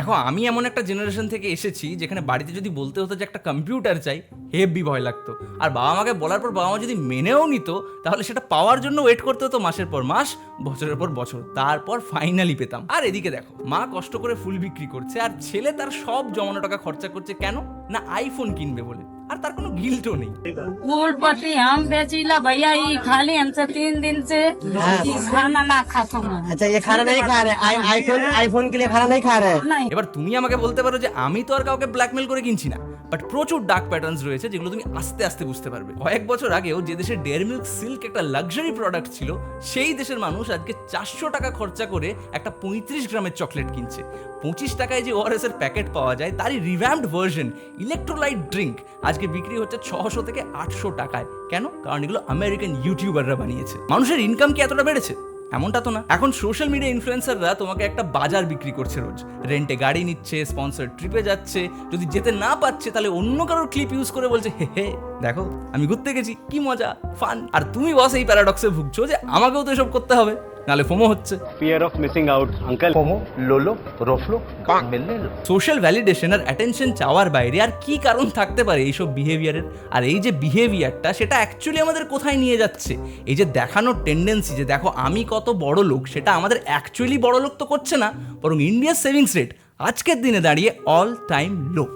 দেখো আমি এমন একটা জেনারেশন থেকে এসেছি যেখানে বাড়িতে যদি বলতে হতো যে একটা কম্পিউটার চাই, হেভি ভয় লাগতো। আর বাবা মাকে বলার পর বাবা মা যদি মেনেও নিত, তাহলে সেটা পাওয়ার জন্য ওয়েট করতে হতো মাসের পর মাস, বছরের পর বছর, তারপর ফাইনালি পেতাম। আর এদিকে দেখো, মা কষ্ট করে ফুল বিক্রি করছে আর ছেলে তার সব জমানো টাকা খরচা করছে কেন না আইফোন কিনবে বলে। আর তার কোনো গিল্টও নেই। फूल पट्टी हम बेचीला भैया, ये खाली हमसे 3 दिन से खाना ना खाता हूँ। अच्छा ये खाना नहीं खा रहे, आईफोन के लिए खाना नहीं खा रहे हैं। नहीं এবার তুমি আমাকে বলতে পারো যে আমি তো আর কাউকে ব্ল্যাকমেল করে কিনছি না, বাট প্রচুর ডার্ক প্যাটার্নস রয়েছে যেগুলো তুমি আস্তে আস্তে বুঝতে পারবে। কয়েক বছর আগেও যে দেশে ডেয়ারি মিল্ক সিল্ক একটা লাক্সারি প্রোডাক্ট ছিল, সেই দেশের মানুষ আজকে 400 টাকা খরচা করে একটা 35 গ্রামের চকলেট কিনছে। 25 টাকায় যে ওআরএস এর প্যাকেট পাওয়া যায় তারই রিভ্যাম্পড ভার্সন ইলেকট্রোলাইট ড্রিঙ্ক আজকে বিক্রি হচ্ছে 600 থেকে 800 টাকায়। কেন? কারণ এগুলো আমেরিকান ইউটিউবাররা বানিয়েছে। মানুষের ইনকাম কি এতটা বেড়েছে? এমনটা তো না। এখন সোশ্যাল মিডিয়া ইনফ্লুয়েন্সাররা তোমাকে একটা বাজার বিক্রি করছে রোজ। রেন্টে গাড়ি নিচ্ছে, স্পন্সর ট্রিপে যাচ্ছে, যদি যেতে না পারছে তাহলে অন্য কারোর ক্লিপ ইউজ করে বলছে হে হে দেখো আমি ঘুরতে গেছি, কি মজা, ফান। আর তুমি বস এই প্যারাডক্সে ভুগছো যে আমাকেও তো এসব করতে হবে, নাহলে ফোমো হচ্ছে। fear of missing out uncle FOMO, লোলো, রফলো, মিললে লো। সোশ্যাল ভ্যালিডেশন আর অ্যাটেনশন চাওয়ার বাইরে আর কি কারণ থাকতে পারে এইসব বিহেভিয়ারের? আর এই যে বিহেভিয়ারটা, সেটা অ্যাকচুয়ালি আমাদের কোথায় নিয়ে যাচ্ছে? এই যে দেখানোর টেন্ডেন্সি যে দেখো আমি কত বড় লোক, সেটা আমাদের অ্যাকচুয়ালি বড় লোক তো করছে না, বরং ইন্ডিয়ার সেভিংস রেট আজকের দিনে দাঁড়িয়ে অল টাইম লো।